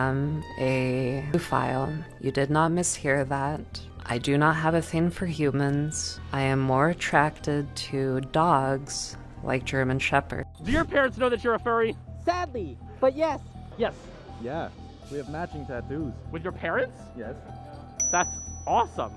am a zoophile. You did not mishear that. I do not have a thing for humans. I am more attracted to dogs like German Shepherd. Do your parents know that you're a furry? Sadly, but yes. Yes. Yeah, we have matching tattoos. With your parents? Yes. That's awesome.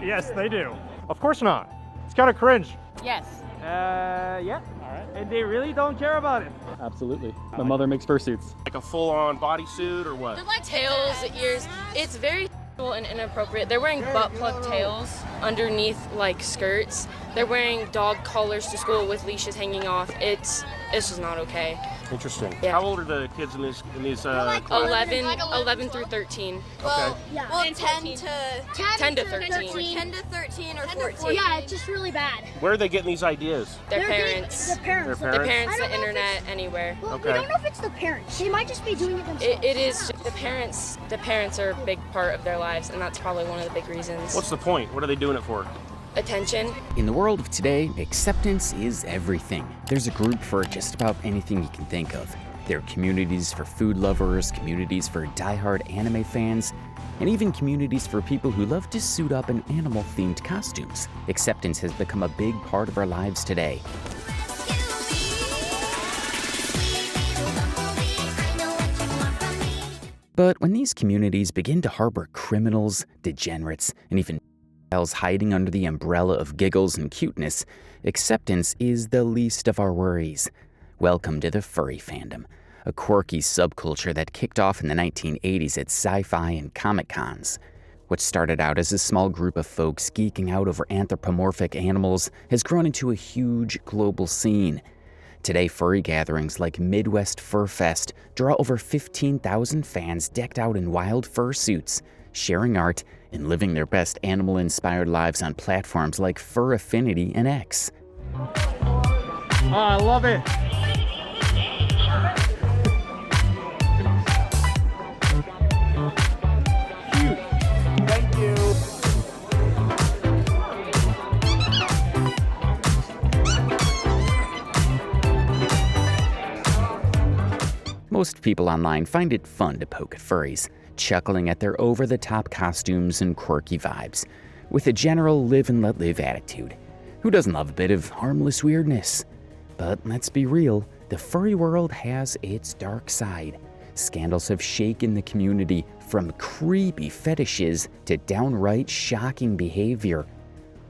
Yes, they do. Of course not. It's kind of cringe. Yes. Yeah. All right. And they really don't care about it. Absolutely. My mother makes fursuits. Like a full-on bodysuit or what? They're like tails, ears. It's very and inappropriate. They're wearing butt plug tails underneath like skirts. They're wearing dog collars to school with leashes hanging off. It's just not okay. Interesting. Yeah. How old are the kids in these Like classes? 11 through 13. Okay. Yeah. Well, 10 to 10 to 13. 10 to 13 or 14. Yeah, it's just really bad. Where are they getting these ideas? Their parents. The parents. Their The parents? parents, I don't the know if internet, anywhere. Well, Okay. we don't know if it's the parents. They might just be doing it themselves. It is the parents. The parents are a big part of their lives, and that's probably one of the big reasons. What's the point? What are they doing it for? Attention. In the world of today, acceptance is everything. There's a group for just about anything you can think of. There are communities for food lovers, communities for die-hard anime fans, and even communities for people who love to suit up in animal-themed costumes. Acceptance has become a big part of our lives today. But when these communities begin to harbor criminals, degenerates, and even else hiding under the umbrella of giggles and cuteness, acceptance is the least of our worries. Welcome to the furry fandom, a quirky subculture that kicked off in the 1980s at sci-fi and comic-cons. What started out as a small group of folks geeking out over anthropomorphic animals has grown into a huge global scene. Today, furry gatherings like Midwest Fur Fest draw over 15,000 fans decked out in wild fursuits, sharing art and living their best animal-inspired lives on platforms like Fur Affinity and X. Oh, I love it. Thank you. Most people online find it fun to poke at furries, chuckling at their over-the-top costumes and quirky vibes, with a general live and let live attitude. Who doesn't love a bit of harmless weirdness? But let's be real, the furry world has its dark side. Scandals have shaken the community, from creepy fetishes to downright shocking behavior,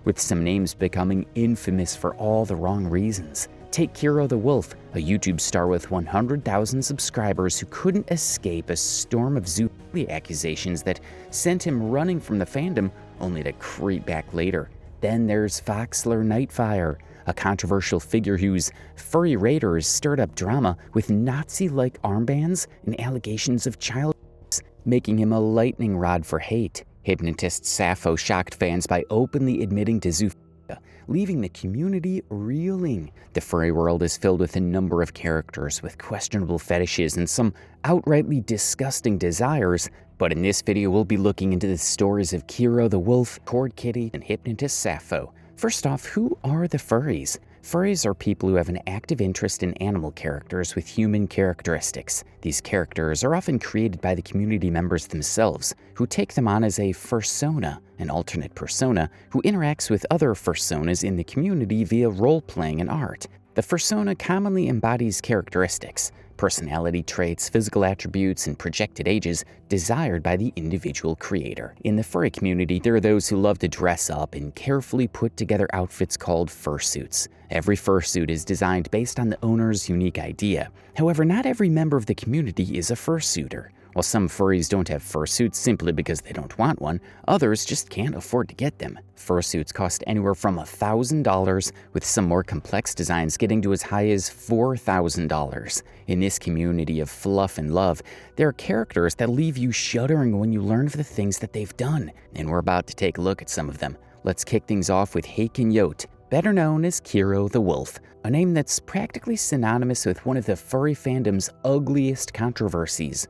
with some names becoming infamous for all the wrong reasons. Take Kero the Wolf, a YouTube star with 100,000 subscribers who couldn't escape a storm of zoophilia accusations that sent him running from the fandom, only to creep back later. Then there's Foxler Nightfire, a controversial figure whose furry raiders stirred up drama with Nazi-like armbands and allegations of child abuse, making him a lightning rod for hate. Hypnotist Sappho shocked fans by openly admitting to zoophilia, leaving the community reeling. The furry world is filled with a number of characters with questionable fetishes and some outrightly disgusting desires, but in this video we'll be looking into the stories of Kero the Wolf, Khord Kitty, and Hypnotist Sappho. First off, who are the furries? Furries are people who have an active interest in animal characters with human characteristics. These characters are often created by the community members themselves, who take them on as a fursona, an alternate persona, who interacts with other fursonas in the community via role-playing and art. The fursona commonly embodies characteristics, personality traits, physical attributes, and projected ages desired by the individual creator. In the furry community, there are those who love to dress up in carefully put together outfits called fursuits. Every fursuit is designed based on the owner's unique idea. However, not every member of the community is a fursuiter. While some furries don't have fursuits simply because they don't want one, others just can't afford to get them. Fursuits cost anywhere from $1,000, with some more complex designs getting to as high as $4,000. In this community of fluff and love, there are characters that leave you shuddering when you learn of the things that they've done, and we're about to take a look at some of them. Let's kick things off with Hygiene, better known as Kero the Wolf, a name that's practically synonymous with one of the furry fandom's ugliest controversies.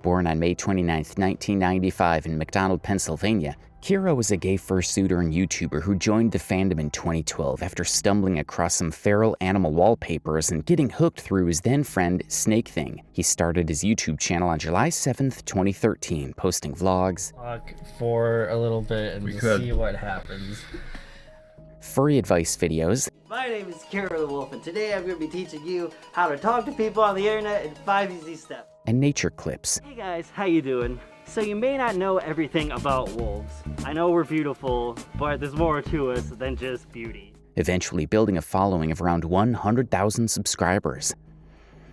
Born on May 29, 1995 in McDonald, Pennsylvania, Kero was a gay fursuiter and YouTuber who joined the fandom in 2012 after stumbling across some feral animal wallpapers and getting hooked through his then friend Snake Thing. He started his YouTube channel on July 7th, 2013, posting vlogs, for a little bit and see what happens. furry advice videos, My name is Kero the Wolf, and today I'm going to be teaching you how to talk to people on the internet in 5 easy steps. and nature clips. Hey guys, how you doing? So you may not know everything about wolves. I know we're beautiful, but there's more to us than just beauty. Eventually building a following of around 100,000 subscribers.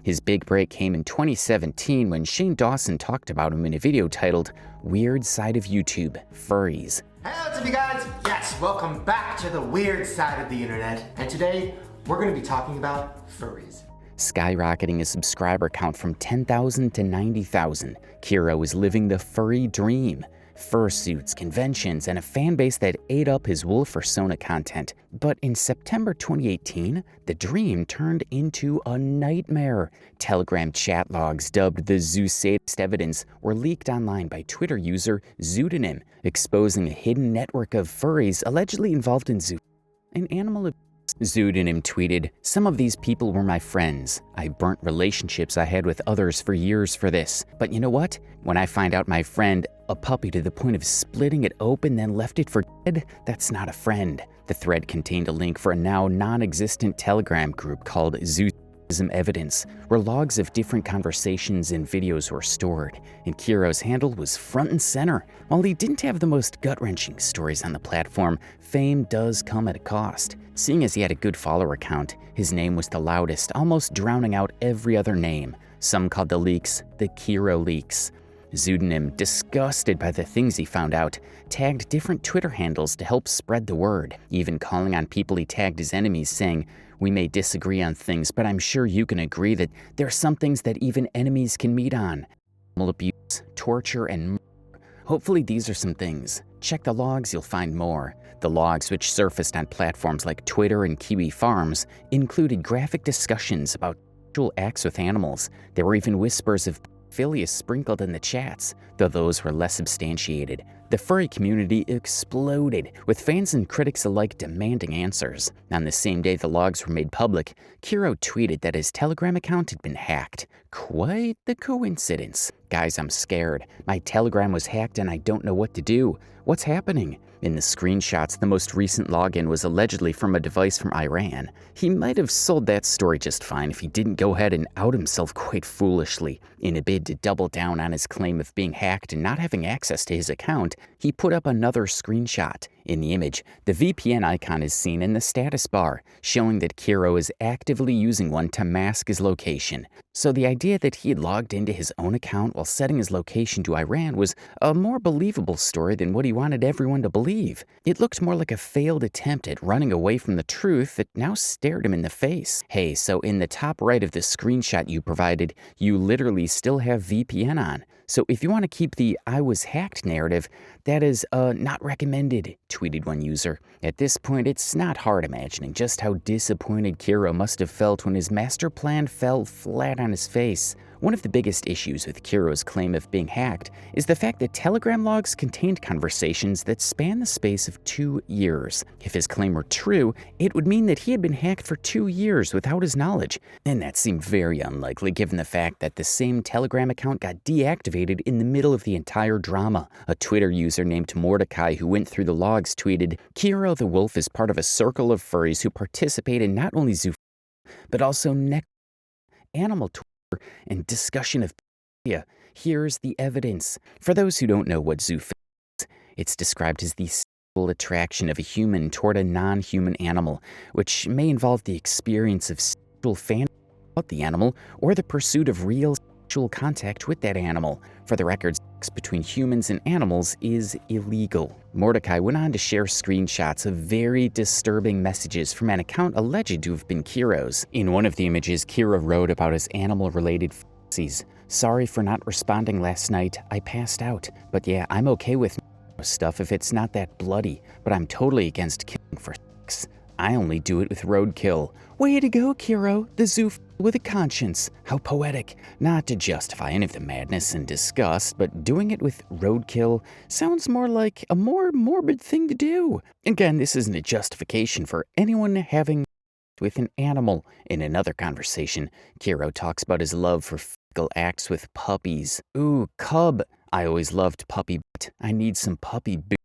His big break came in 2017 when Shane Dawson talked about him in a video titled Weird Side of YouTube, Furries. Hey, what's up you guys? Yes, welcome back to the weird side of the internet. And today, we're gonna be talking about furries. Skyrocketing his subscriber count from 10,000 to 90,000, Kero is living the furry dream. Fursuits, conventions, and a fan base that ate up his wolf persona content. But in September 2018, the dream turned into a nightmare. Telegram chat logs dubbed the Zoo-sadist evidence were leaked online by Twitter user Zoodonym, exposing a hidden network of furries allegedly involved in and animal abuse. Zoodonym tweeted, "Some of these people were my friends. I burnt relationships I had with others for years for this. But you know what? When I find out my friend, a puppy to the point of splitting it open then left it for dead, that's not a friend." The thread contained a link for a now non-existent Telegram group called Dism Evidence, where logs of different conversations and videos were stored, and Kero's handle was front and center. While he didn't have the most gut-wrenching stories on the platform, fame does come at a cost. Seeing as he had a good follower count, his name was the loudest, almost drowning out every other name. Some called the leaks the Kero leaks. Zoodonym, disgusted by the things he found out, tagged different Twitter handles to help spread the word, even calling on people he tagged as enemies, saying, "We may disagree on things, but I'm sure you can agree that there are some things that even enemies can meet on. Animal abuse, torture, and murder. Hopefully these are some things. Check the logs, you'll find more." The logs, which surfaced on platforms like Twitter and Kiwi Farms, included graphic discussions about sexual acts with animals. There were even whispers of pedophilia sprinkled in the chats, though those were less substantiated. The furry community exploded, with fans and critics alike demanding answers. On the same day the logs were made public, Kero tweeted that his Telegram account had been hacked. Quite the coincidence. "Guys, I'm scared. My Telegram was hacked and I don't know what to do. What's happening?" In the screenshots, the most recent login was allegedly from a device from Iran. He might have sold that story just fine if he didn't go ahead and out himself quite foolishly. In a bid to double down on his claim of being hacked and not having access to his account, he put up another screenshot. In the image, the VPN icon is seen in the status bar, showing that Kero is actively using one to mask his location. So the idea that he had logged into his own account while setting his location to Iran was a more believable story than what he wanted everyone to believe. It looked more like a failed attempt at running away from the truth that now stared him in the face. Hey, so in the top right of the screenshot you provided, you literally still have VPN on. So if you want to keep the "I was hacked" narrative, that is not recommended, tweeted one user. At this point, it's not hard imagining just how disappointed Kero must have felt when his master plan fell flat on his face. One of the biggest issues with Kero's claim of being hacked is the fact that Telegram logs contained conversations that span the space of 2 years. If his claim were true, it would mean that he had been hacked for 2 years without his knowledge, and that seemed very unlikely given the fact that the same Telegram account got deactivated in the middle of the entire drama. A Twitter user named Mordecai who went through the logs tweeted, "Kero the Wolf is part of a circle of furries who participate in not only zoo, but also animal torture and discussion of pedophilia. Here's the evidence." For those who don't know what zoophilia is, it's described as the sexual attraction of a human toward a non-human animal, which may involve the experience of sexual fantasy about the animal or the pursuit of real sexual contact with that animal. For the record, sex between humans and animals is illegal. Mordecai went on to share screenshots of very disturbing messages from an account alleged to have been Kero's. In one of the images, Kero wrote about his animal-related fantasies. "Sorry for not responding last night. I passed out. But yeah, I'm okay with stuff if it's not that bloody. But I'm totally against killing for sex. I only do it with roadkill. Way to go, Kero, the zoo with a conscience. How poetic. Not to justify any of the madness and disgust, but doing it with roadkill sounds more like a more morbid thing to do. Again, this isn't a justification for anyone having with an animal. In another conversation, Kero talks about his love for physical acts with puppies. Ooh, cub. I always loved puppy butt. I need some puppy boot.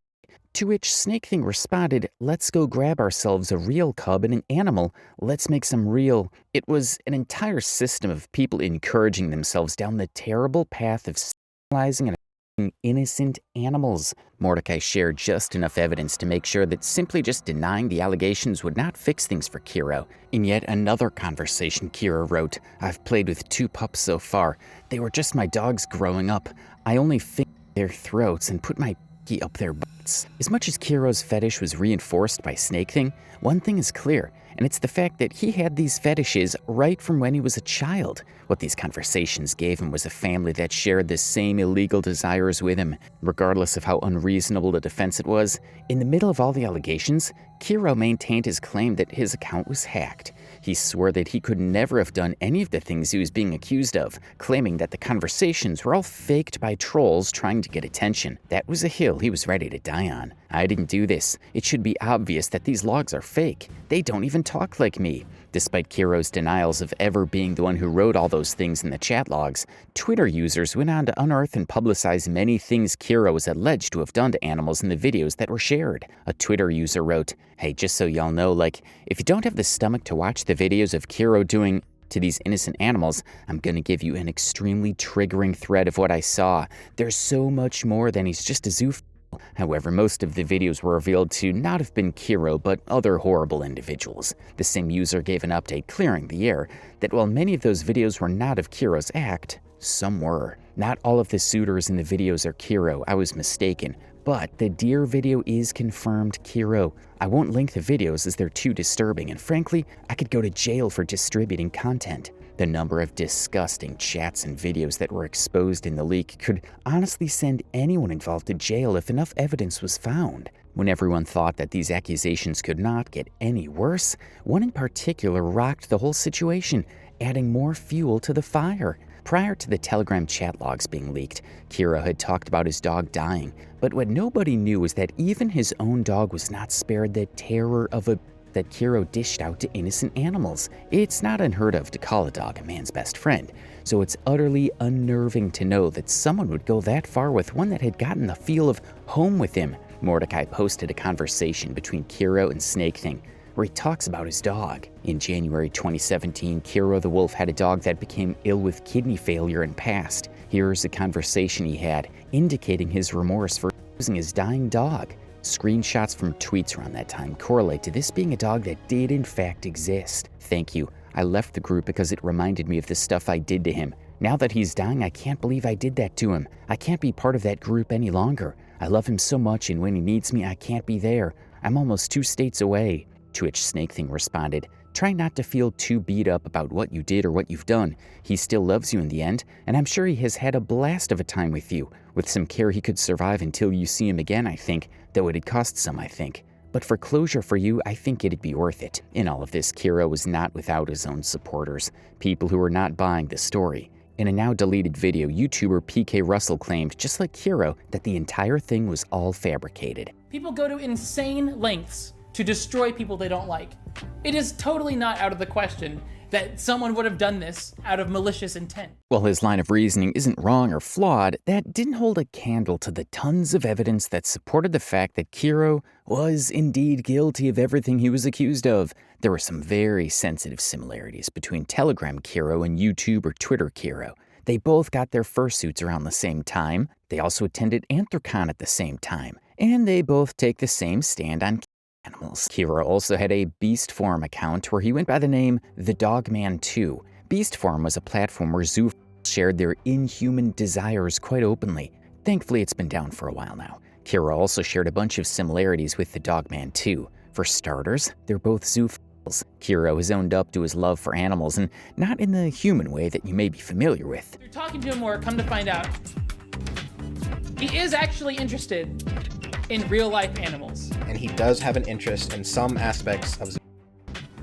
To which Snake Thing responded, let's go grab ourselves a real cub and an animal. Let's make some real. It was an entire system of people encouraging themselves down the terrible path of sexualizing and innocent animals. Mordecai shared just enough evidence to make sure that simply just denying the allegations would not fix things for Kero. In yet another conversation, Kero wrote, I've played with 2 pups so far. They were just my dogs growing up. I only fingered their throats and put my pinky up their butts. As much as Kero's fetish was reinforced by Snake Thing, one thing is clear, and it's the fact that he had these fetishes right from when he was a child. What these conversations gave him was a family that shared the same illegal desires with him. Regardless of how unreasonable the defense it was, in the middle of all the allegations, Kero maintained his claim that his account was hacked. He swore that he could never have done any of the things he was being accused of, claiming that the conversations were all faked by trolls trying to get attention. That was a hill he was ready to die on. I didn't do this. It should be obvious that these logs are fake. They don't even talk like me. Despite Kero's denials of ever being the one who wrote all those things in the chat logs, Twitter users went on to unearth and publicize many things Kero was alleged to have done to animals in the videos that were shared. A Twitter user wrote, hey, just so y'all know, if you don't have the stomach to watch the videos of Kero doing to these innocent animals, I'm gonna give you an extremely triggering thread of what I saw. There's so much more than he's just a zoo. However, most of the videos were revealed to not have been Kero, but other horrible individuals. The same user gave an update clearing the air that while many of those videos were not of Kero's act, some were. Not all of the suitors in the videos are Kero, I was mistaken. But the deer video is confirmed Kero. I won't link the videos as they're too disturbing, and frankly, I could go to jail for distributing content. The number of disgusting chats and videos that were exposed in the leak could honestly send anyone involved to jail if enough evidence was found. When everyone thought that these accusations could not get any worse, one in particular rocked the whole situation, adding more fuel to the fire. Prior to the Telegram chat logs being leaked, Kero had talked about his dog dying, but what nobody knew was that even his own dog was not spared the terror of a that Kero dished out to innocent animals. It's not unheard of to call a dog a man's best friend, so it's utterly unnerving to know that someone would go that far with one that had gotten the feel of home with him. Mordecai posted a conversation between Kero and Snake Thing, where he talks about his dog. In January 2017, Kero the Wolf had a dog that became ill with kidney failure and passed. Here's a conversation he had, indicating his remorse for losing his dying dog. Screenshots from tweets around that time correlate to this being a dog that did in fact exist. Thank you. I left the group because it reminded me of the stuff I did to him. Now that he's dying, I can't believe I did that to him. I can't be part of that group any longer. I love him so much, and when he needs me, I can't be there. I'm almost 2 states away. To which Snake Thing responded, try not to feel too beat up about what you did or what you've done. He still loves you in the end, and I'm sure he has had a blast of a time with you. With some care, he could survive until you see him again, I think, though it'd cost some, I think. But for closure for you, I think it'd be worth it. In all of this, Kero was not without his own supporters, people who were not buying the story. In a now deleted video, YouTuber PK Russell claimed, just like Kero, that the entire thing was all fabricated. People go to insane lengths to destroy people they don't like. It is totally not out of the question that someone would have done this out of malicious intent. While his line of reasoning isn't wrong or flawed, that didn't hold a candle to the tons of evidence that supported the fact that Kero was indeed guilty of everything he was accused of. There were some very sensitive similarities between Telegram Kero and YouTube or Twitter Kero. They both got their fursuits around the same time. They also attended Anthrocon at the same time. And they both take the same stand on animals. Kero also had a Beast Forum account where he went by the name The Dogman 2. Beast Forum was a platform where zoo shared their inhuman desires quite openly. Thankfully, it's been down for a while now. Kero also shared a bunch of similarities with The Dogman 2. For starters, they're both zoophiles. Kero has owned up to his love for animals, and not in the human way that you may be familiar with. You're talking to him more, come to find out, he is actually interested in real-life animals. And he does have an interest in some aspects of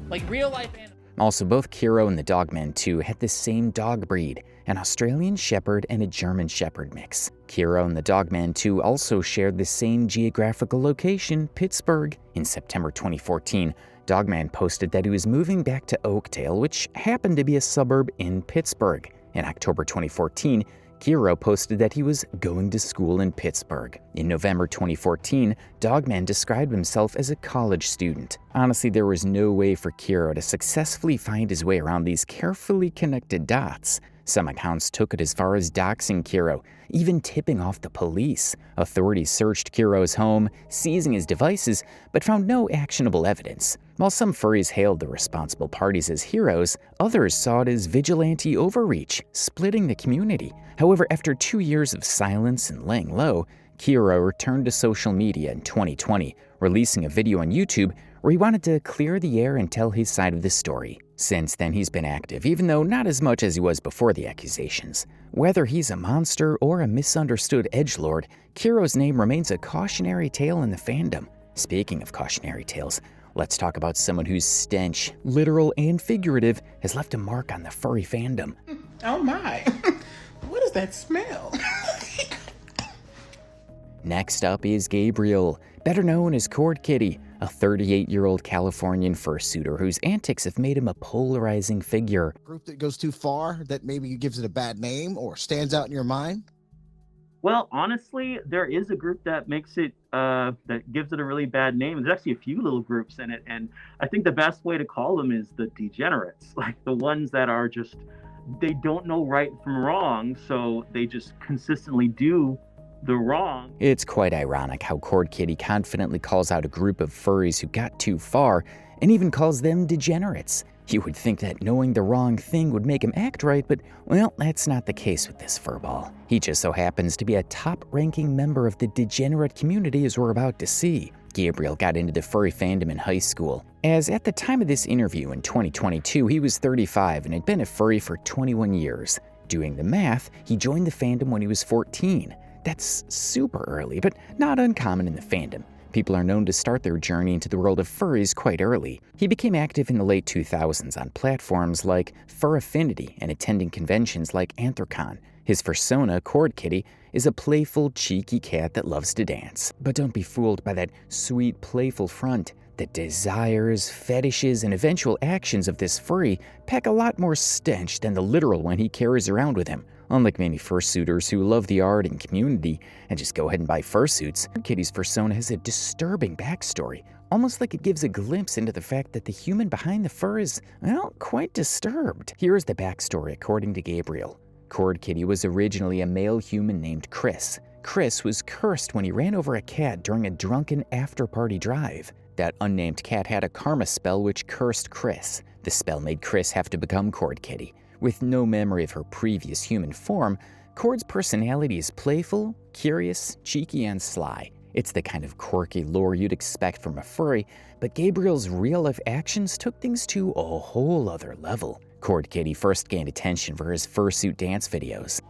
Like real life animals. Also, both Kero and the Dogman 2 had the same dog breed, an Australian Shepherd and a German Shepherd mix. Kero and the Dogman 2 also shared the same geographical location, Pittsburgh. In September 2014, Dogman posted that he was moving back to Oakdale, which happened to be a suburb in Pittsburgh. In October 2014, Kero posted that he was going to school in Pittsburgh. In November 2014, Dogman described himself as a college student. Honestly, there was no way for Kero to successfully find his way around these carefully connected dots. Some accounts took it as far as doxing Kero, even tipping off the police. Authorities searched Kero's home, seizing his devices, but found no actionable evidence. While some furries hailed the responsible parties as heroes, others saw it as vigilante overreach, splitting the community. However, after 2 years of silence and laying low, Kero returned to social media in 2020, releasing a video on YouTube where he wanted to clear the air and tell his side of the story. Since then, he's been active, even though not as much as he was before the accusations. Whether he's a monster or a misunderstood edgelord, Kero's name remains a cautionary tale in the fandom. Speaking of cautionary tales, let's talk about someone whose stench, literal and figurative, has left a mark on the furry fandom. Oh my, what is that smell? Next up is Gabriel, better known as Khord Kitty, a 38-year-old Californian fursuiter whose antics have made him a polarizing figure. Group that goes too far, that maybe gives it a bad name or stands out in your mind? Well, honestly, there is a group that makes it, that gives it a really bad name. There's actually a few little groups in it, and I think the best way to call them is the degenerates, like the ones that are just, they don't know right from wrong, so they just consistently do the wrong. It's quite ironic how Khord Kitty confidently calls out a group of furries who got too far, and even calls them degenerates. You would think that knowing the wrong thing would make him act right, but, well, that's not the case with this furball. He just so happens to be a top-ranking member of the degenerate community, as we're about to see. Gabriel got into the furry fandom in high school, as at the time of this interview in 2022, he was 35 and had been a furry for 21 years. Doing the math, he joined the fandom when he was 14. That's super early, but not uncommon in the fandom. People are known to start their journey into the world of furries quite early. He became active in the late 2000s on platforms like Fur Affinity and attending conventions like Anthrocon. His persona, Khord Kitty, is a playful, cheeky cat that loves to dance. But don't be fooled by that sweet, playful front. The desires, fetishes, and eventual actions of this furry pack a lot more stench than the literal one he carries around with him. Unlike many fursuiters who love the art and community and just go ahead and buy fursuits, Khord Kitty's persona has a disturbing backstory, almost like it gives a glimpse into the fact that the human behind the fur is, well, quite disturbed. Here is the backstory according to Gabriel. Khord Kitty was originally a male human named Chris. Chris was cursed when he ran over a cat during a drunken after-party drive. That unnamed cat had a karma spell which cursed Chris. The spell made Chris have to become Khord Kitty. With no memory of her previous human form, Khord's personality is playful, curious, cheeky, and sly. It's the kind of quirky lore you'd expect from a furry, but Gabriel's real-life actions took things to a whole other level. Khord Kitty first gained attention for his fursuit dance videos.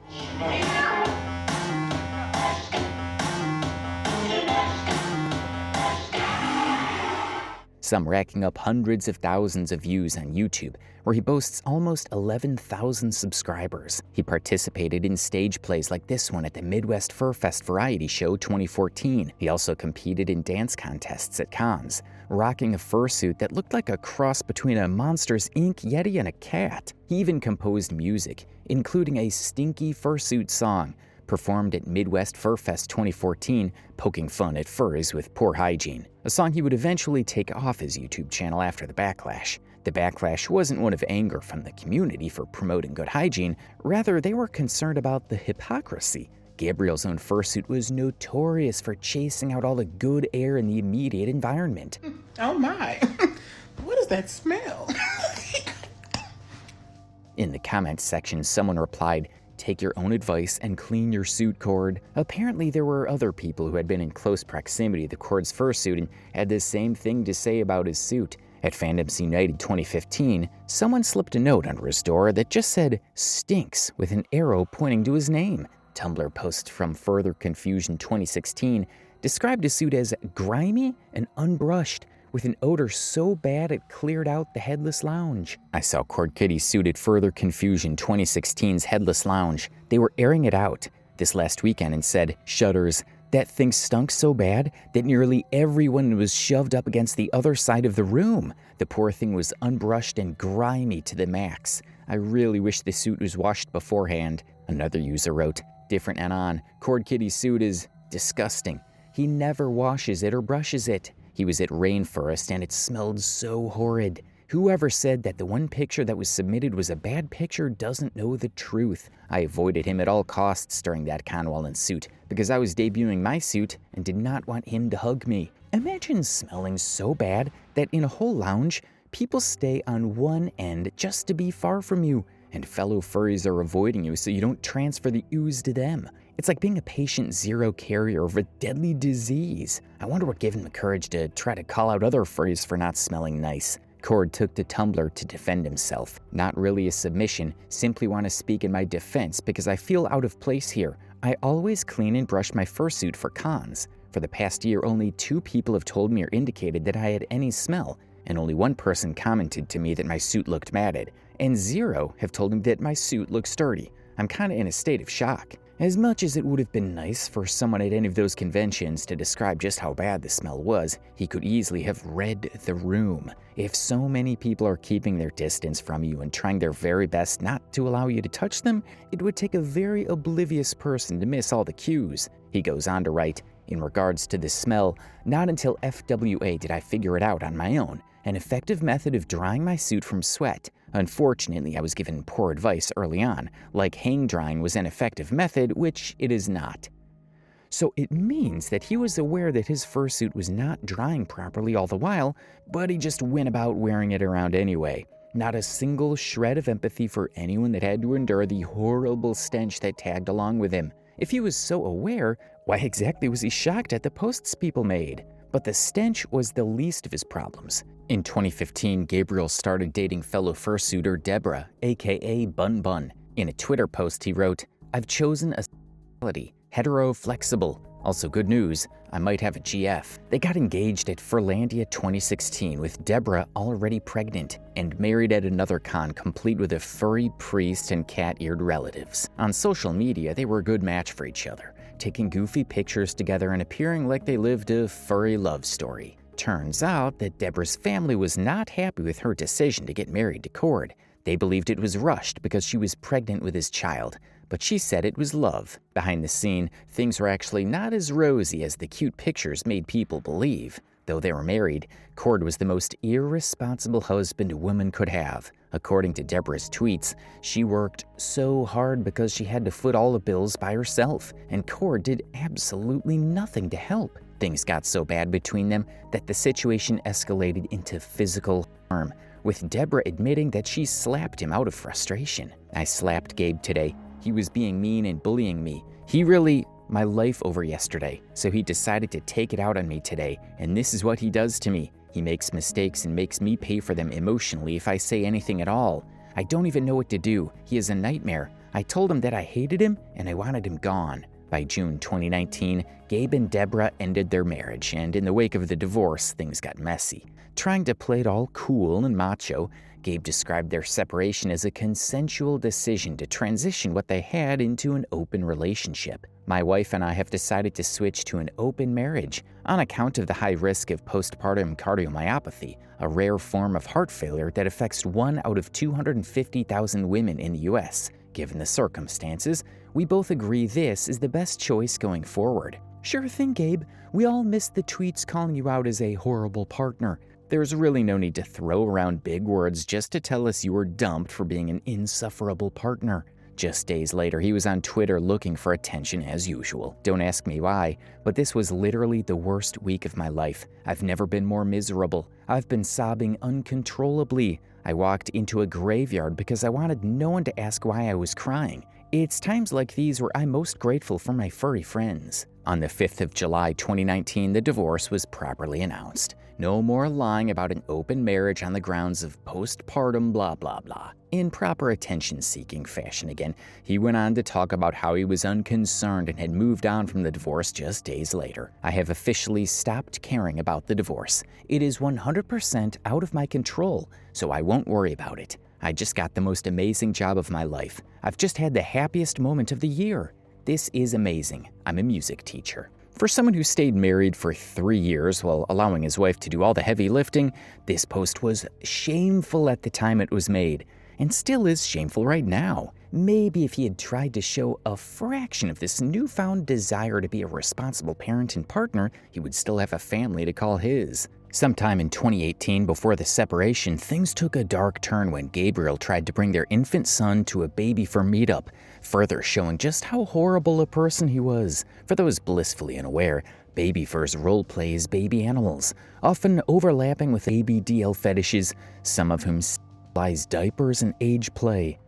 Some racking up hundreds of thousands of views on YouTube, where he boasts almost 11,000 subscribers. He participated in stage plays like this one at the Midwest Fur Fest Variety Show 2014. He also competed in dance contests at cons, rocking a fursuit that looked like a cross between a Monsters, Inc. Yeti and a cat. He even composed music, including a stinky fursuit song, performed at Midwest Fur Fest 2014, poking fun at furries with poor hygiene, a song he would eventually take off his YouTube channel after the backlash. The backlash wasn't one of anger from the community for promoting good hygiene, rather they were concerned about the hypocrisy. Gabriel's own fursuit was notorious for chasing out all the good air in the immediate environment. Oh my, what is that smell? In the comments section, someone replied, "Take your own advice and clean your suit, Khord." Apparently, there were other people who had been in close proximity to Khord's fursuit and had the same thing to say about his suit. At Fandoms United 2015, someone slipped a note under his door that just said, "Stinks," with an arrow pointing to his name. Tumblr post from Further Confusion 2016 described his suit as grimy and unbrushed, with an odor so bad it cleared out the Headless Lounge. I saw Khord Kitty's suit at Further Confusion 2016's Headless Lounge. They were airing it out this last weekend and said, shudders, that thing stunk so bad that nearly everyone was shoved up against the other side of the room. The poor thing was unbrushed and grimy to the max. I really wish the suit was washed beforehand. Another user wrote, different and on, Khord Kitty's suit is disgusting. He never washes it or brushes it. He was at Rainforest and it smelled so horrid. Whoever said that the one picture that was submitted was a bad picture doesn't know the truth. I avoided him at all costs during that Conwell suit because I was debuting my suit and did not want him to hug me. Imagine smelling so bad that in a whole lounge, people stay on one end just to be far from you, and fellow furries are avoiding you so you don't transfer the ooze to them. It's like being a patient zero carrier of a deadly disease. I wonder what gave him the courage to try to call out other furries for not smelling nice. Khord took to Tumblr to defend himself. Not really a submission, simply want to speak in my defense because I feel out of place here. I always clean and brush my fursuit for cons. For the past year, only 2 people have told me or indicated that I had any smell, and only 1 person commented to me that my suit looked matted, and 0 have told me that my suit looked sturdy. I'm kinda in a state of shock. As much as it would have been nice for someone at any of those conventions to describe just how bad the smell was, he could easily have read the room. If so many people are keeping their distance from you and trying their very best not to allow you to touch them, it would take a very oblivious person to miss all the cues. He goes on to write, in regards to the smell, not until FWA did I figure it out on my own. An effective method of drying my suit from sweat. Unfortunately, I was given poor advice early on, like hang drying was an effective method, which it is not. So it means that he was aware that his fursuit was not drying properly all the while, but he just went about wearing it around anyway. Not a single shred of empathy for anyone that had to endure the horrible stench that tagged along with him. If he was so aware, why exactly was he shocked at the posts people made? But the stench was the least of his problems. In 2015, Gabriel started dating fellow fursuiter Deborah, aka Bun Bun. In a Twitter post he wrote, I've chosen a sexuality, hetero-flexible. Also good news, I might have a GF. They got engaged at Furlandia 2016 with Deborah already pregnant and married at another con complete with a furry priest and cat-eared relatives. On social media, they were a good match for each other, taking goofy pictures together and appearing like they lived a furry love story. Turns out that Deborah's family was not happy with her decision to get married to Khord. They believed it was rushed because she was pregnant with his child, but she said it was love. Behind the scene, things were actually not as rosy as the cute pictures made people believe. Though they were married, Khord was the most irresponsible husband a woman could have. According to Deborah's tweets, she worked so hard because she had to foot all the bills by herself, and Khord did absolutely nothing to help. Things got so bad between them that the situation escalated into physical harm, with Deborah admitting that she slapped him out of frustration. I slapped Gabe today. He was being mean and bullying me. He really my life over yesterday, so he decided to take it out on me today, and this is what he does to me. He makes mistakes and makes me pay for them emotionally if I say anything at all. I don't even know what to do. He is a nightmare. I told him that I hated him and I wanted him gone. By June 2019, Gabe and Deborah ended their marriage, and in the wake of the divorce, things got messy. Trying to play it all cool and macho, Gabe described their separation as a consensual decision to transition what they had into an open relationship. My wife and I have decided to switch to an open marriage on account of the high risk of postpartum cardiomyopathy, a rare form of heart failure that affects 1 out of 250,000 women in the US. Given the circumstances, we both agree this is the best choice going forward. Sure thing, Gabe. We all missed the tweets calling you out as a horrible partner. There's really no need to throw around big words just to tell us you were dumped for being an insufferable partner. Just days later, he was on Twitter looking for attention as usual. Don't ask me why, but this was literally the worst week of my life. I've never been more miserable. I've been sobbing uncontrollably. I walked into a graveyard because I wanted no one to ask why I was crying. It's times like these where I'm most grateful for my furry friends. On the 5th of July 2019, the divorce was properly announced. No more lying about an open marriage on the grounds of postpartum blah blah blah. In proper attention-seeking fashion again, he went on to talk about how he was unconcerned and had moved on from the divorce just days later. I have officially stopped caring about the divorce. It is 100% out of my control, so I won't worry about it. I just got the most amazing job of my life. I've just had the happiest moment of the year. This is amazing. I'm a music teacher. For someone who stayed married for 3 years while allowing his wife to do all the heavy lifting, this post was shameful at the time it was made, and still is shameful right now. Maybe if he had tried to show a fraction of this newfound desire to be a responsible parent and partner, he would still have a family to call his. Sometime in 2018, before the separation, things took a dark turn when Gabriel tried to bring their infant son to a baby fur meetup, further showing just how horrible a person he was. For those blissfully unaware, baby furs role-play as baby animals, often overlapping with ABDL fetishes, some of whom symbolize diapers and age play.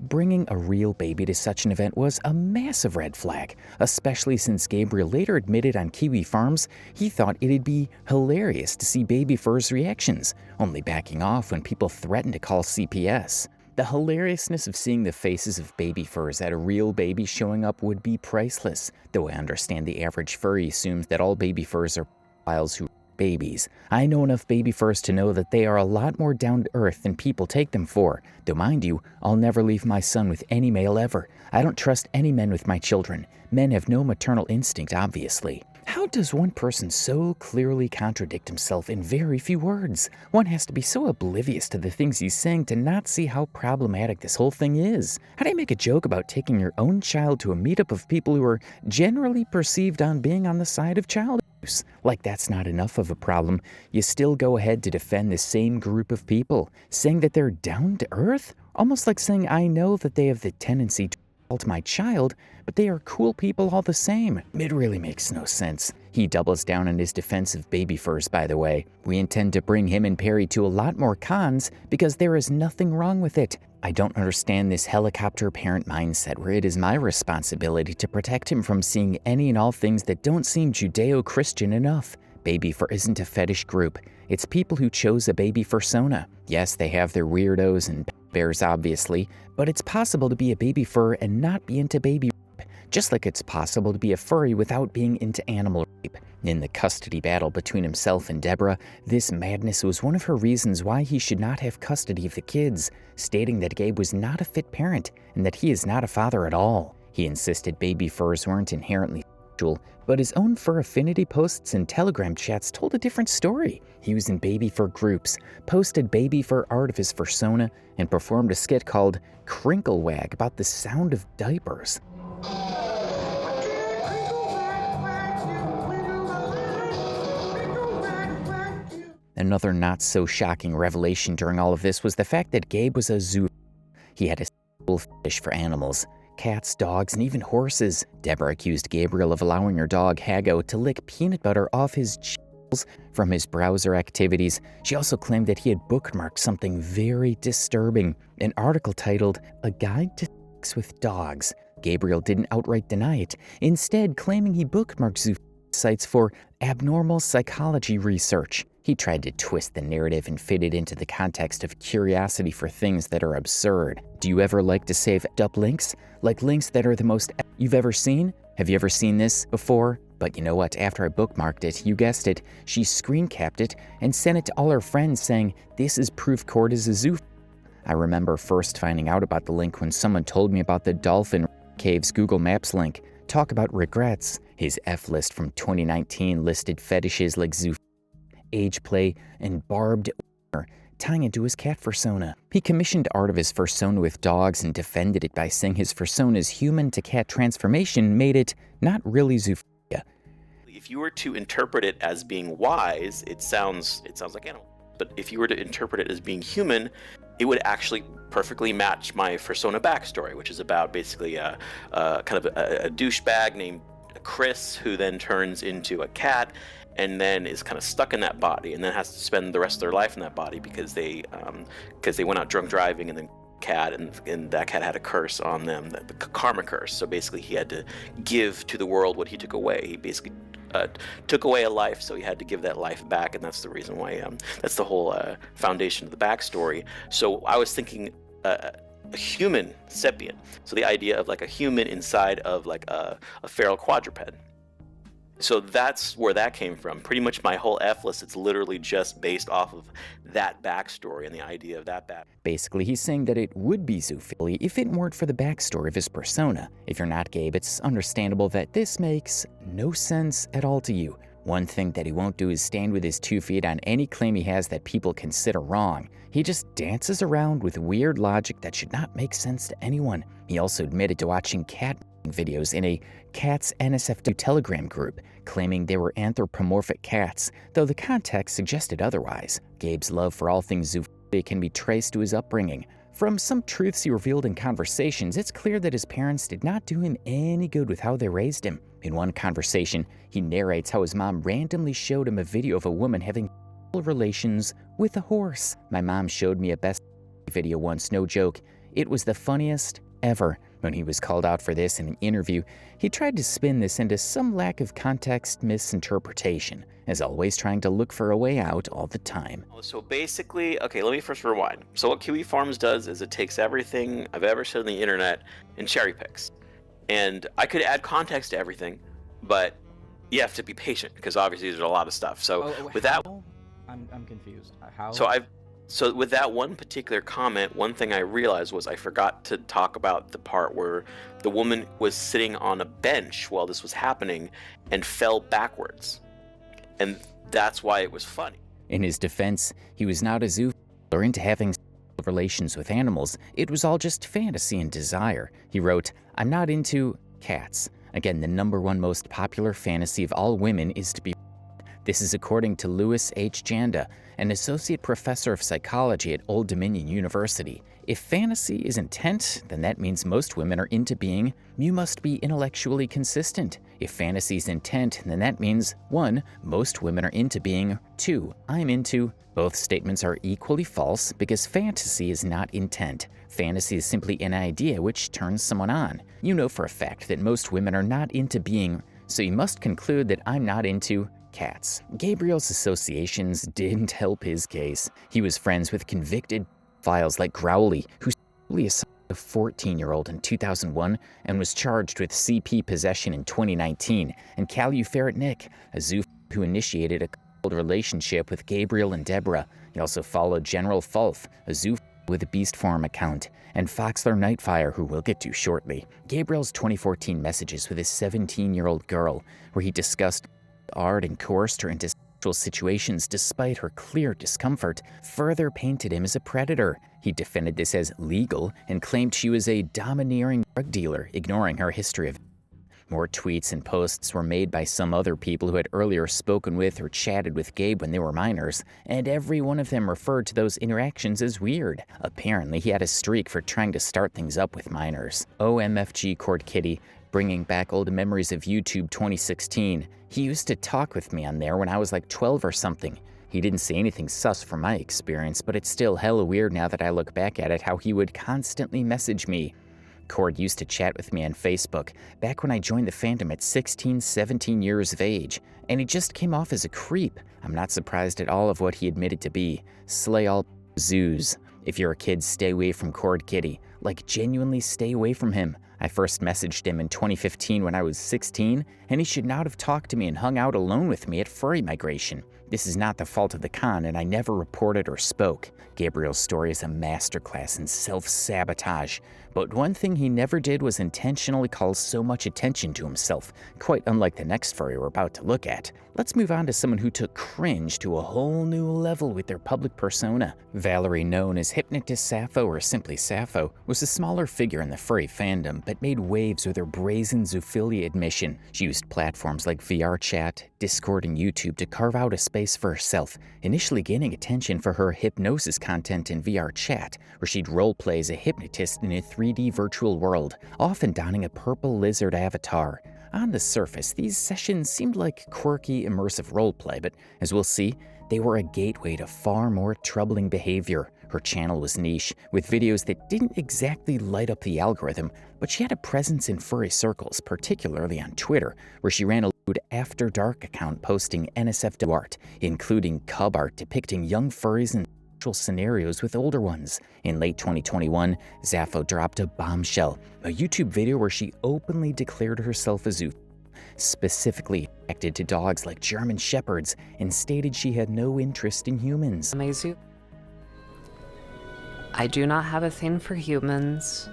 Bringing a real baby to such an event was a massive red flag, especially since Gabriel later admitted on Kiwi Farms he thought it'd be hilarious to see baby furs' reactions, only backing off when people threatened to call CPS. The hilariousness of seeing the faces of baby furs at a real baby showing up would be priceless, though I understand the average furry assumes that all baby furs are pedophiles who babies. I know enough baby furs to know that they are a lot more down to earth than people take them for. Though mind you, I'll never leave my son with any male ever. I don't trust any men with my children. Men have no maternal instinct, obviously. How does one person so clearly contradict himself in very few words? One has to be so oblivious to the things he's saying to not see how problematic this whole thing is. How do you make a joke about taking your own child to a meetup of people who are generally perceived on being on the side of child abuse? Like that's not enough of a problem, you still go ahead to defend the same group of people, saying that they're down to earth? Almost like saying I know that they have the tendency to to my child, but they are cool people all the same. It really makes no sense. He doubles down on his defense of baby furs, by the way. We intend to bring him and Perry to a lot more cons because there is nothing wrong with it. I don't understand this helicopter parent mindset where it is my responsibility to protect him from seeing any and all things that don't seem Judeo-Christian enough. Baby fur isn't a fetish group. It's people who chose a baby fursona. Yes, they have their weirdos and bears, obviously, but it's possible to be a baby fur and not be into baby rape, just like it's possible to be a furry without being into animal rape. In the custody battle between himself and Deborah, this madness was one of her reasons why he should not have custody of the kids, stating that Gabe was not a fit parent and that he is not a father at all. He insisted baby furs weren't inherently sexual, but his own fur affinity posts and Telegram chats told a different story. He was in baby fur groups, posted baby fur art of his fursona, and performed a skit called Crinkle Wag about the sound of diapers. Another not-so-shocking revelation during all of this was the fact that Gabe was a zoo. He had a sexual fetish for animals. Cats, dogs, and even horses. Deborah accused Gabriel of allowing her dog, Hago, to lick peanut butter off his genitals from his browser activities. She also claimed that he had bookmarked something very disturbing, an article titled, A Guide to Sex with Dogs. Gabriel didn't outright deny it, instead claiming he bookmarked zoo sites for abnormal psychology research. He tried to twist the narrative and fit it into the context of curiosity for things that are absurd. Do you ever like to save up links? Like links that are the most you've ever seen? Have you ever seen this before? But you know what? After I bookmarked it, you guessed it, she screen capped it and sent it to all her friends saying, "This is proof Khord is a zoo." I remember first finding out about the link when someone told me about the Dolphin Caves Google Maps link. Talk about regrets. His F list from 2019 listed fetishes like zoo, age play, and barbed wire, tying into his cat fursona. He commissioned art of his fursona with dogs and defended it by saying his fursona's human-to-cat transformation made it not really zoophilia. If you were to interpret it as being wise, it sounds like animal. But if you were to interpret it as being human, it would actually perfectly match my fursona backstory, which is about basically a kind of a douchebag named Chris who then turns into a cat and then is kind of stuck in that body and then has to spend the rest of their life in that body because they went out drunk driving and then cat, and that cat had a curse on them, the karma curse. So basically he had to give to the world what he took away. He basically took away a life, so he had to give that life back, and that's the reason why, that's the whole foundation of the backstory. So I was thinking a human sapient, so the idea of like a human inside of like a feral quadruped. So that's where that came from. Pretty much my whole F list, it's literally just based off of that backstory and the idea of that back. Basically, he's saying that it would be zoophilia if it weren't for the backstory of his persona. If you're not Gabe, it's understandable that this makes no sense at all to you. One thing that he won't do is stand with his 2 feet on any claim he has that people consider wrong. He just dances around with weird logic that should not make sense to anyone. He also admitted to watching cat videos in a Cats NSFW Telegram group, claiming they were anthropomorphic cats, though the context suggested otherwise. Gabe's love for all things zoophilia can be traced to his upbringing. From some truths he revealed in conversations, it's clear that his parents did not do him any good with how they raised him. In one conversation, he narrates how his mom randomly showed him a video of a woman having relations with a horse. My mom showed me a best video once, no joke. It was the funniest ever. When he was called out for this in an interview, he tried to spin this into some lack of context misinterpretation, as always trying to look for a way out all the time. So basically, okay, let me first rewind. So what Kiwi Farms does is it takes everything I've ever said on the internet and cherry picks. And I could add context to everything, but you have to be patient because obviously there's a lot of stuff. So with that, I'm confused. How? So with that one particular comment, one thing I realized was I forgot to talk about the part where the woman was sitting on a bench while this was happening and fell backwards. And that's why it was funny. In his defense, he was not a zoophilia or into having relations with animals. It was all just fantasy and desire. He wrote, "I'm not into cats." Again, the #1 most popular fantasy of all women is to be. This is according to Louis H. Janda, an associate professor of psychology at Old Dominion University. If fantasy is intent, then that means most women are into being. You must be intellectually consistent. If fantasy is intent, then that means 1. Most women are into being. 2. I'm into. Both statements are equally false because fantasy is not intent. Fantasy is simply an idea which turns someone on. You know for a fact that most women are not into being, so you must conclude that I'm not into cats. Gabriel's associations didn't help his case. He was friends with convicted pedophiles like Growly, who sexually assaulted a 14-year-old in 2001 and was charged with CP possession in 2019, and Caluferret Nick, a zoophile who initiated a cold relationship with Gabriel and Deborah. He also followed General Fulf, a zoophile with a Beast Forum account, and Foxler Nightfire, who we'll get to shortly. Gabriel's 2014 messages with his 17-year-old girl, where he discussed art and coerced her into sexual situations despite her clear discomfort, further painted him as a predator. He defended this as legal and claimed she was a domineering drug dealer, ignoring her history of. More tweets and posts were made by some other people who had earlier spoken with or chatted with Gabe when they were minors, and every one of them referred to those interactions as weird. Apparently, he had a streak for trying to start things up with minors. OMFG Khord Kitty, bringing back old memories of YouTube 2016. He used to talk with me on there when I was like 12 or something. He didn't say anything sus from my experience, but it's still hella weird now that I look back at it how he would constantly message me. Khord used to chat with me on Facebook, back when I joined the fandom at 16, 17 years of age, and he just came off as a creep. I'm not surprised at all of what he admitted to be. Slay all zoos. If you're a kid, stay away from Khord Kitty. Like, genuinely stay away from him. I first messaged him in 2015 when I was 16, and he should not have talked to me and hung out alone with me at Furry Migration. This is not the fault of the con, and I never reported or spoke. Gabriel's story is a masterclass in self-sabotage, but one thing he never did was intentionally call so much attention to himself, quite unlike the next furry we're about to look at. Let's move on to someone who took cringe to a whole new level with their public persona. Valerie, known as Hypnotist Sappho or simply Sappho, was a smaller figure in the furry fandom, but made waves with her brazen zoophilia admission. She used platforms like VR chat, Discord, and YouTube to carve out a space for herself, initially gaining attention for her hypnosis content in VR chat, where she'd roleplay as a hypnotist in a 3D virtual world, often donning a purple lizard avatar. On the surface, these sessions seemed like quirky, immersive roleplay, but as we'll see, they were a gateway to far more troubling behavior. Her channel was niche, with videos that didn't exactly light up the algorithm, but she had a presence in furry circles, particularly on Twitter, where she ran a lewd After Dark account posting NSFW art, including cub art depicting young furries in sexual scenarios with older ones. In late 2021, Sappho dropped a bombshell, a YouTube video where she openly declared herself a zoophile, specifically attracted to dogs like German Shepherds, and stated she had no interest in humans. I do not have a thing for humans.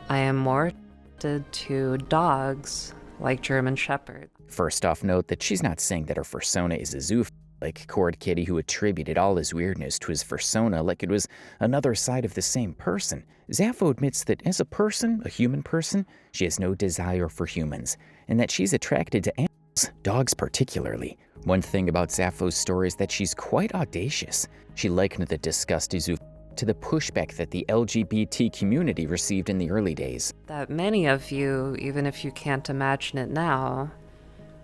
I am more attracted to dogs like German Shepherds. First off, note that she's not saying that her fursona is a zoophile, like Khord Kitty, who attributed all his weirdness to his fursona like it was another side of the same person. Sappho admits that as a person, a human person, she has no desire for humans, and that she's attracted to animals, dogs particularly. One thing about Sappho's story is that she's quite audacious. She likened the disgust of zoophile to the pushback that the LGBT community received in the early days. That many of you, even if you can't imagine it now,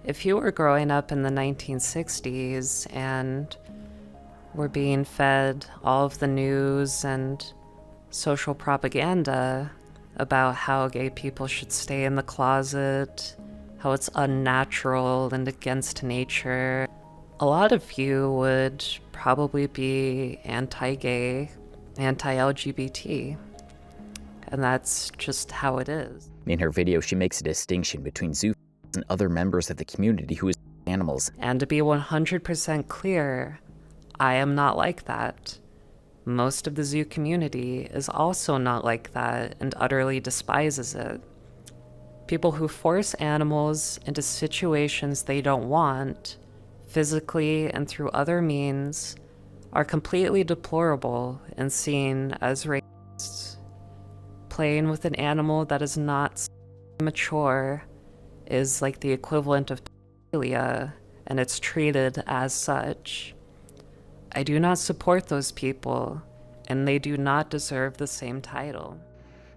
if you were growing up in the 1960s and were being fed all of the news and social propaganda about how gay people should stay in the closet, how it's unnatural and against nature, a lot of you would probably be anti-gay, anti-LGBT. And that's just how it is. In her video, she makes a distinction between zoophiles and other members of the community who is animals. And to be 100% clear, I am not like that. Most of the zoo community is also not like that and utterly despises it. People who force animals into situations they don't want, physically and through other means, are completely deplorable and seen as racists. Playing with an animal that is not mature is like the equivalent of pedophilia, and it's treated as such. I do not support those people, and they do not deserve the same title.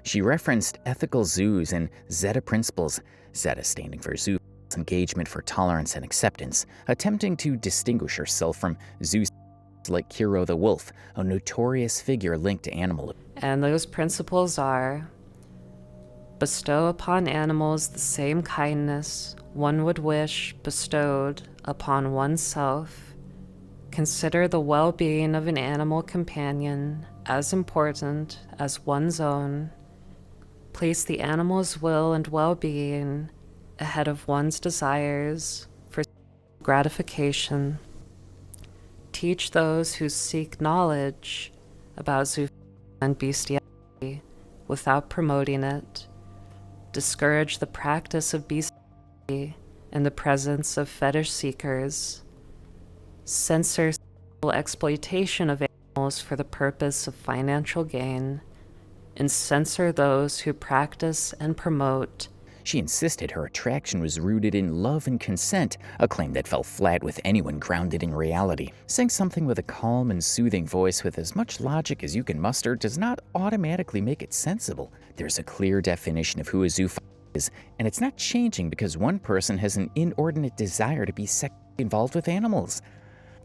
She referenced ethical zoos and Zeta principles, Zeta standing for zoo engagement for tolerance and acceptance, attempting to distinguish herself from zoos like Kero the Wolf, a notorious figure linked to animal. And those principles are: bestow upon animals the same kindness one would wish bestowed upon oneself. Consider the well-being of an animal companion as important as one's own. Place the animal's will and well-being ahead of one's desires for gratification. Teach those who seek knowledge about zoophilia and bestiality without promoting it. Discourage the practice of bestiality in the presence of fetish seekers. Censor sexual exploitation of animals for the purpose of financial gain, and censor those who practice and promote. She insisted her attraction was rooted in love and consent, a claim that fell flat with anyone grounded in reality. Saying something with a calm and soothing voice with as much logic as you can muster does not automatically make it sensible. There's a clear definition of who a zoophile is, and it's not changing because one person has an inordinate desire to be sexually involved with animals.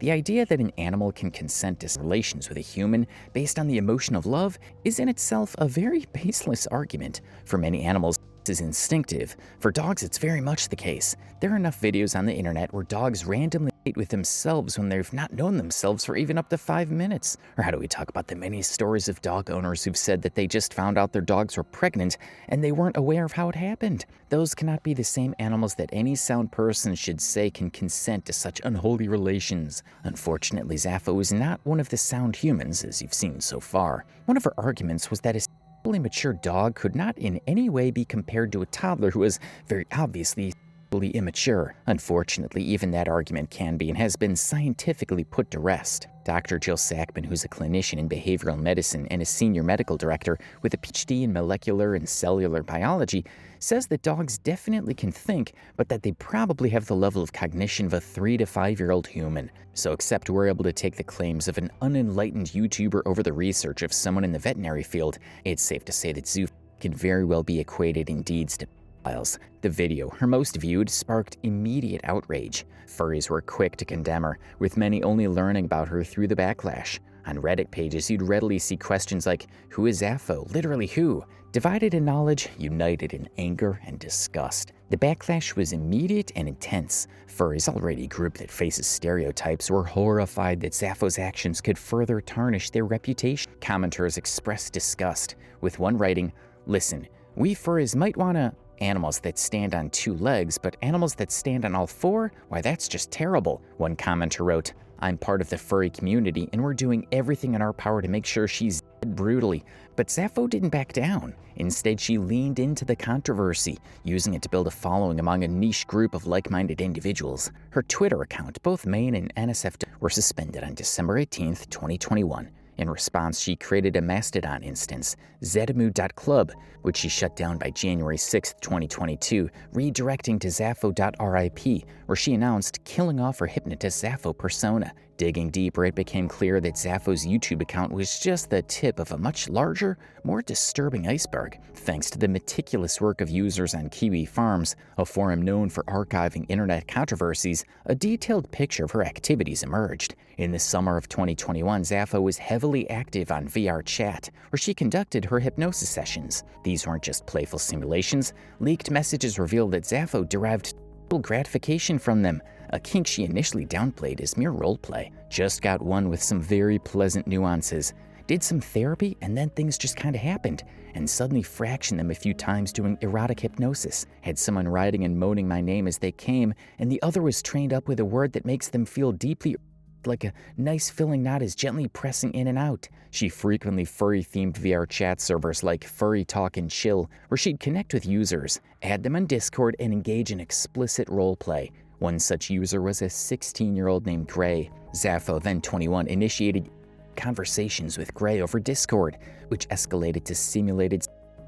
The idea that an animal can consent to relations with a human based on the emotion of love is in itself a very baseless argument. For many animals, this is instinctive. For dogs, it's very much the case. There are enough videos on the internet where dogs randomly mate with themselves when they've not known themselves for even up to 5 minutes. Or how do we talk about the many stories of dog owners who've said that they just found out their dogs were pregnant and they weren't aware of how it happened? Those cannot be the same animals that any sound person should say can consent to such unholy relations. Unfortunately, Sappho is not one of the sound humans, as you've seen so far. One of her arguments was that a sexually mature dog could not in any way be compared to a toddler who is very obviously sexually immature. Unfortunately, even that argument can be and has been scientifically put to rest. Dr. Jill Sackman, who's a clinician in behavioral medicine and a senior medical director with a PhD in molecular and cellular biology, says that dogs definitely can think, but that they probably have the level of cognition of a 3 to 5-year-old human. So except we're able to take the claims of an unenlightened YouTuber over the research of someone in the veterinary field, it's safe to say that zoophilia can very well be equated in deeds to pedophiles. The video, her most viewed, sparked immediate outrage. Furries were quick to condemn her, with many only learning about her through the backlash. On Reddit pages, you'd readily see questions like, who is Sappho? Literally who? Divided in knowledge, united in anger and disgust. The backlash was immediate and intense. Furries, already a group that faces stereotypes, were horrified that Sappho's actions could further tarnish their reputation. Commenters expressed disgust, with one writing, listen, we furries might wanna animals that stand on 2 legs, but animals that stand on all 4? Why, that's just terrible. One commenter wrote, I'm part of the furry community and we're doing everything in our power to make sure she's dead brutally. But Sappho didn't back down. Instead, she leaned into the controversy, using it to build a following among a niche group of like-minded individuals. Her Twitter account, both main and NSFW, were suspended on December 18, 2021. In response, she created a Mastodon instance, zetamu.club, which she shut down by January 6, 2022, redirecting to Sappho.rip, where she announced killing off her Hypnotist Sappho persona. Digging deeper, it became clear that Sappho's YouTube account was just the tip of a much larger, more disturbing iceberg. Thanks to the meticulous work of users on Kiwi Farms, a forum known for archiving internet controversies, a detailed picture of her activities emerged. In the summer of 2021, Sappho was heavily active on VR chat, where she conducted her hypnosis sessions. These weren't just playful simulations. Leaked messages revealed that Sappho derived gratification from them, a kink she initially downplayed as mere roleplay. Just got one with some very pleasant nuances. Did some therapy, and then things just kinda happened, and suddenly fractioned them a few times doing erotic hypnosis. Had someone writing and moaning my name as they came, and the other was trained up with a word that makes them feel deeply like a nice filling knot is gently pressing in and out. She frequently furry-themed VR chat servers like Furry Talk and Chill, where she'd connect with users, add them on Discord, and engage in explicit roleplay. One such user was a 16-year-old named Gray. Sappho, then 21, initiated conversations with Gray over Discord, which escalated to simulated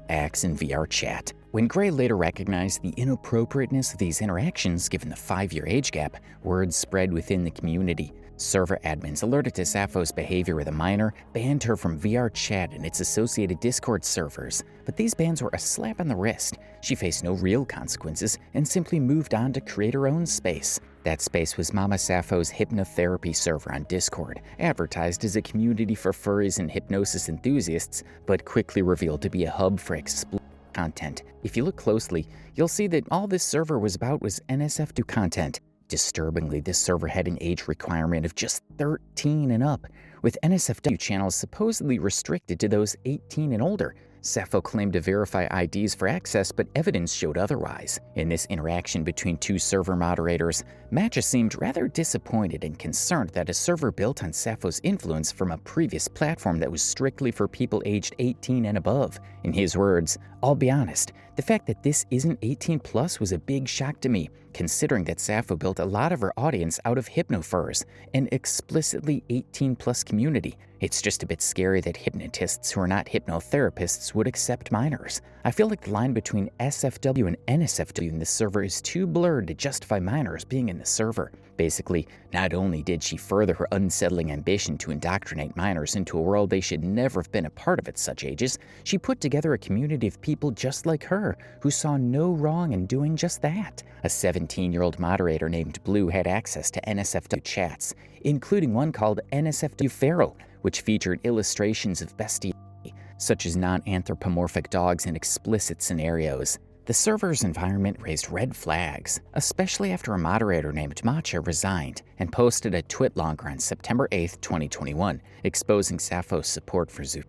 acts in VR chat. When Gray later recognized the inappropriateness of these interactions given the 5-year age gap, word spread within the community. Server admins alerted to Sappho's behavior with a minor, banned her from VR chat and its associated Discord servers. But these bans were a slap on the wrist. She faced no real consequences and simply moved on to create her own space. That space was Mama Sappho's hypnotherapy server on Discord, advertised as a community for furries and hypnosis enthusiasts, but quickly revealed to be a hub for explicit content. If you look closely, you'll see that all this server was about was NSFW content. Disturbingly, this server had an age requirement of just 13 and up, with NSFW channels supposedly restricted to those 18 and older. Sappho claimed to verify IDs for access, but evidence showed otherwise. In this interaction between 2 server moderators, Matcha seemed rather disappointed and concerned that a server built on Sappho's influence from a previous platform that was strictly for people aged 18 and above. In his words, I'll be honest, the fact that this isn't 18 plus was a big shock to me, considering that Sappho built a lot of her audience out of hypnofurs, an explicitly 18 plus community. It's just a bit scary that hypnotists who are not hypnotherapists would accept minors. I feel like the line between SFW and NSFW in this server is too blurred to justify minors being in the server. Basically, not only did she further her unsettling ambition to indoctrinate minors into a world they should never have been a part of at such ages, she put together a community of people just like her, who saw no wrong in doing just that. A 17-year-old moderator named Blue had access to NSFW chats, including one called NSFW Feral, which featured illustrations of bestiality, such as non-anthropomorphic dogs in explicit scenarios. The server's environment raised red flags, especially after a moderator named Matcha resigned and posted a twitlonger on September 8, 2021, exposing Sappho's support for Zoo.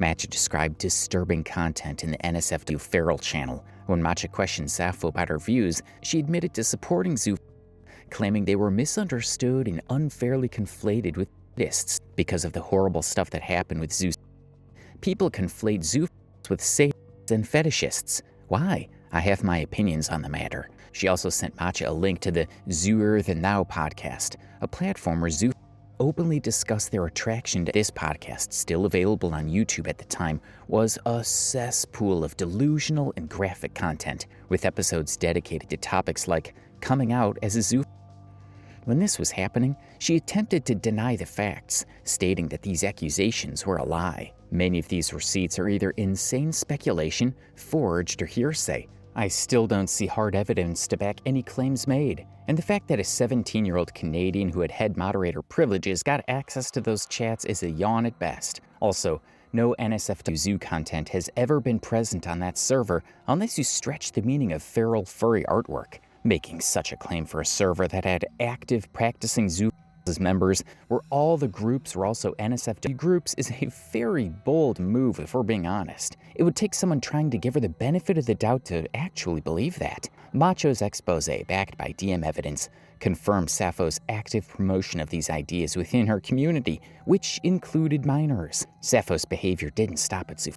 Matcha described disturbing content in the NSFW Feral channel. When Matcha questioned Sappho about her views, she admitted to supporting Zoo, claiming they were misunderstood and unfairly conflated with fetishists because of the horrible stuff that happened with Zoo. People conflate Zoo with sadists and fetishists. Why? I have my opinions on the matter. She also sent Matcha a link to the Zooer Than Thou podcast, a platform where Zoo openly discussed their attraction to this podcast, still available on YouTube at the time, was a cesspool of delusional and graphic content, with episodes dedicated to topics like coming out as a zoo. When this was happening, she attempted to deny the facts, stating that these accusations were a lie. Many of these receipts are either insane speculation, forged, or hearsay. I still don't see hard evidence to back any claims made, and the fact that a 17-year-old Canadian who had moderator privileges got access to those chats is a yawn at best. Also, no NSFW zoo content has ever been present on that server unless you stretch the meaning of feral furry artwork. Making such a claim for a server that had active practicing zoo members where all the groups were also NSFW groups is a very bold move if we're being honest. It would take someone trying to give her the benefit of the doubt to actually believe that. Macho's exposé, backed by DM evidence, confirmed Sappho's active promotion of these ideas within her community, which included minors. Sappho's behavior didn't stop at zoo.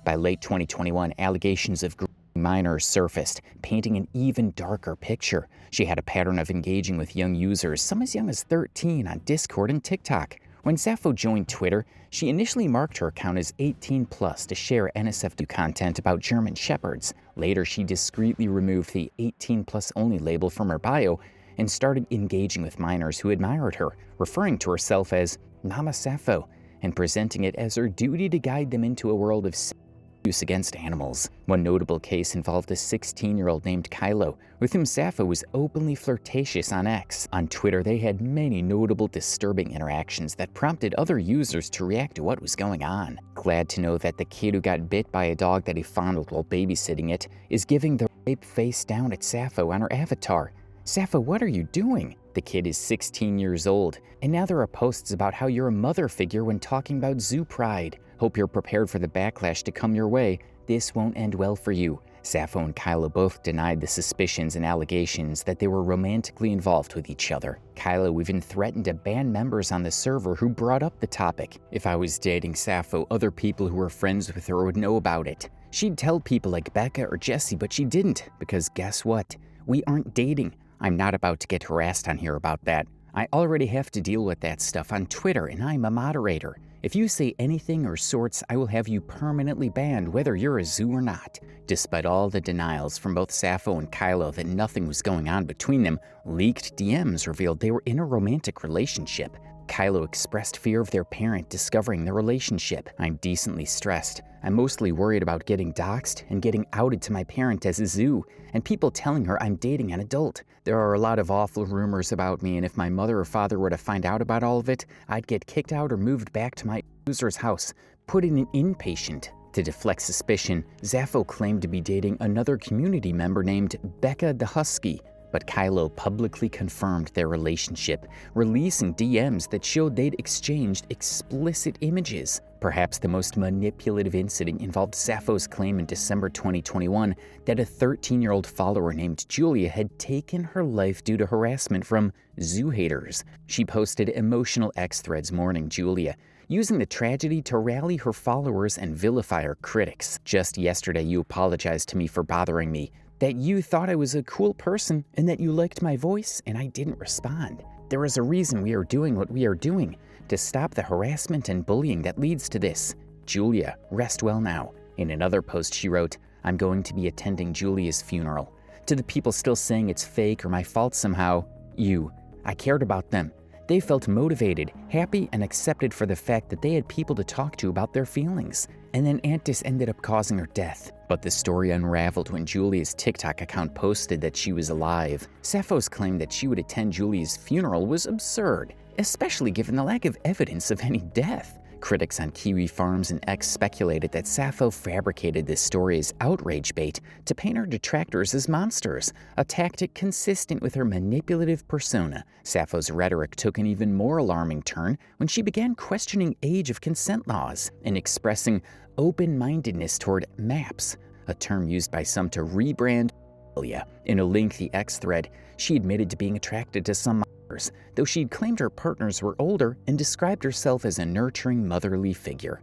By late 2021, allegations of minors surfaced, painting an even darker picture. She had a pattern of engaging with young users, some as young as 13, on Discord and TikTok. When Sappho joined Twitter, she initially marked her account as 18+ to share NSFW content about German Shepherds. Later, she discreetly removed the 18+ only label from her bio and started engaging with minors who admired her, referring to herself as Mama Sappho and presenting it as her duty to guide them into a world of use against animals. One notable case involved a 16-year-old named Kylo, with whom Sappho was openly flirtatious on X. On Twitter, they had many notable disturbing interactions that prompted other users to react to what was going on. Glad to know that the kid who got bit by a dog that he fondled while babysitting it is giving the rape face down at Sappho on her avatar. Sappho, what are you doing? The kid is 16 years old, and now there are posts about how you're a mother figure when talking about zoo pride. Hope you're prepared for the backlash to come your way. This won't end well for you. Sappho and Kylo both denied the suspicions and allegations that they were romantically involved with each other. Kylo even threatened to ban members on the server who brought up the topic. If I was dating Sappho, other people who were friends with her would know about it. She'd tell people like Becca or Jesse, but she didn't, because guess what? We aren't dating. I'm not about to get harassed on here about that. I already have to deal with that stuff on Twitter, and I'm a moderator. If you say anything or sorts, I will have you permanently banned whether you're a zoo or not. Despite all the denials from both Sappho and Kylo that nothing was going on between them, leaked DMs revealed they were in a romantic relationship. Kylo expressed fear of their parent discovering the relationship. I'm decently stressed. I'm mostly worried about getting doxxed and getting outed to my parent as a zoo, and people telling her I'm dating an adult. There are a lot of awful rumors about me, and if my mother or father were to find out about all of it, I'd get kicked out or moved back to my user's house, put in an inpatient. To deflect suspicion, Sappho claimed to be dating another community member named Becca the Husky, but Kylo publicly confirmed their relationship, releasing DMs that showed they'd exchanged explicit images. Perhaps the most manipulative incident involved Sappho's claim in December 2021 that a 13-year-old follower named Julia had taken her life due to harassment from zoo haters. She posted emotional X threads mourning Julia, using the tragedy to rally her followers and vilify her critics. Just yesterday, you apologized to me for bothering me, that you thought I was a cool person and that you liked my voice and I didn't respond. There is a reason we are doing what we are doing, to stop the harassment and bullying that leads to this. Julia, rest well now. In another post she wrote, I'm going to be attending Julia's funeral. To the people still saying it's fake or my fault somehow, I cared about them. They felt motivated, happy, and accepted for the fact that they had people to talk to about their feelings. And then Antis ended up causing her death. But the story unraveled when Julia's TikTok account posted that she was alive. Sappho's claim that she would attend Julia's funeral was absurd, especially given the lack of evidence of any death. Critics on Kiwi Farms and X speculated that Sappho fabricated this story as outrage bait to paint her detractors as monsters, a tactic consistent with her manipulative persona. Sappho's rhetoric took an even more alarming turn when she began questioning age of consent laws and expressing open-mindedness toward MAPS, a term used by some to rebrand. In a lengthy X thread, she admitted to being attracted to some minors, though she'd claimed her partners were older and described herself as a nurturing motherly figure.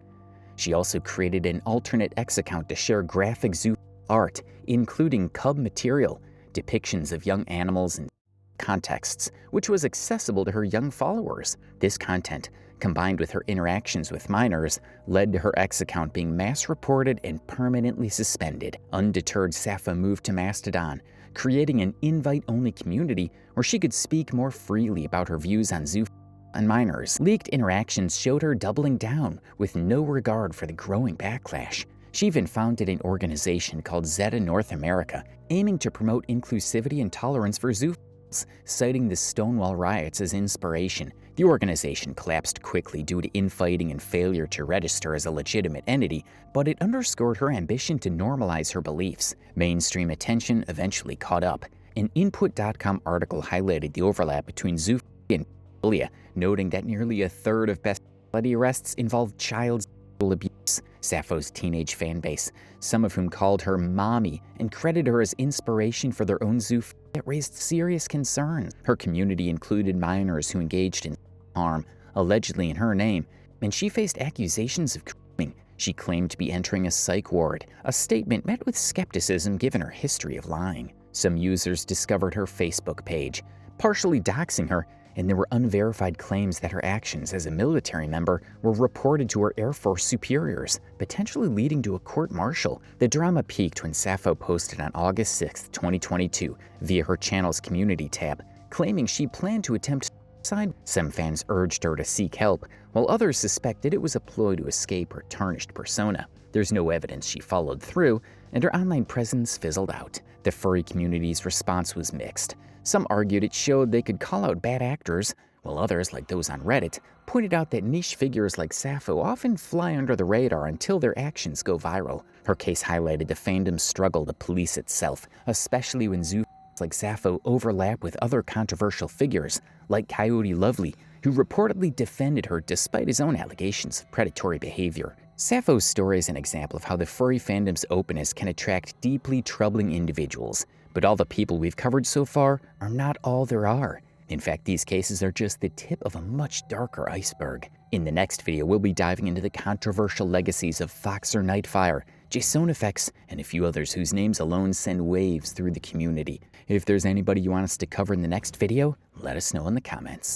She also created an alternate X account to share graphic zoo art, including cub material, depictions of young animals and contexts, which was accessible to her young followers. This content, combined with her interactions with minors, led to her X account being mass reported and permanently suspended. Undeterred, Sappho moved to Mastodon, creating an invite-only community where she could speak more freely about her views on zoo and minors. Leaked interactions showed her doubling down with no regard for the growing backlash. She even founded an organization called Zeta North America, aiming to promote inclusivity and tolerance for zoophiles, citing the Stonewall riots as inspiration. The organization collapsed quickly due to infighting and failure to register as a legitimate entity, but it underscored her ambition to normalize her beliefs. Mainstream attention eventually caught up. An Input.com article highlighted the overlap between zoophilia and pedophilia, noting that nearly a third of bestiality arrests involved child sexual abuse. Sappho's teenage fan base, some of whom called her mommy and credited her as inspiration for their own zoophilia, raised serious concern. Her community included minors who engaged in harm, allegedly in her name, and she faced accusations of grooming. She claimed to be entering a psych ward, a statement met with skepticism given her history of lying. Some users discovered her Facebook page, partially doxing her, and there were unverified claims that her actions as a military member were reported to her Air Force superiors, potentially leading to a court-martial. The drama peaked when Sappho posted on August 6, 2022, via her channel's community tab, claiming she planned to attempt suicide. Some fans urged her to seek help, while others suspected it was a ploy to escape her tarnished persona. There's no evidence she followed through, and her online presence fizzled out. The furry community's response was mixed. Some argued it showed they could call out bad actors, while others, like those on Reddit, pointed out that niche figures like Sappho often fly under the radar until their actions go viral. Her case highlighted the fandom's struggle to police itself, especially when zoophiles like Sappho overlap with other controversial figures, like Coyote Lovely, who reportedly defended her despite his own allegations of predatory behavior. Sappho's story is an example of how the furry fandom's openness can attract deeply troubling individuals, but all the people we've covered so far are not all there are. In fact, these cases are just the tip of a much darker iceberg. In the next video, we'll be diving into the controversial legacies of Foxer Nightfire, JSONeffects, and a few others whose names alone send waves through the community. If there's anybody you want us to cover in the next video, let us know in the comments.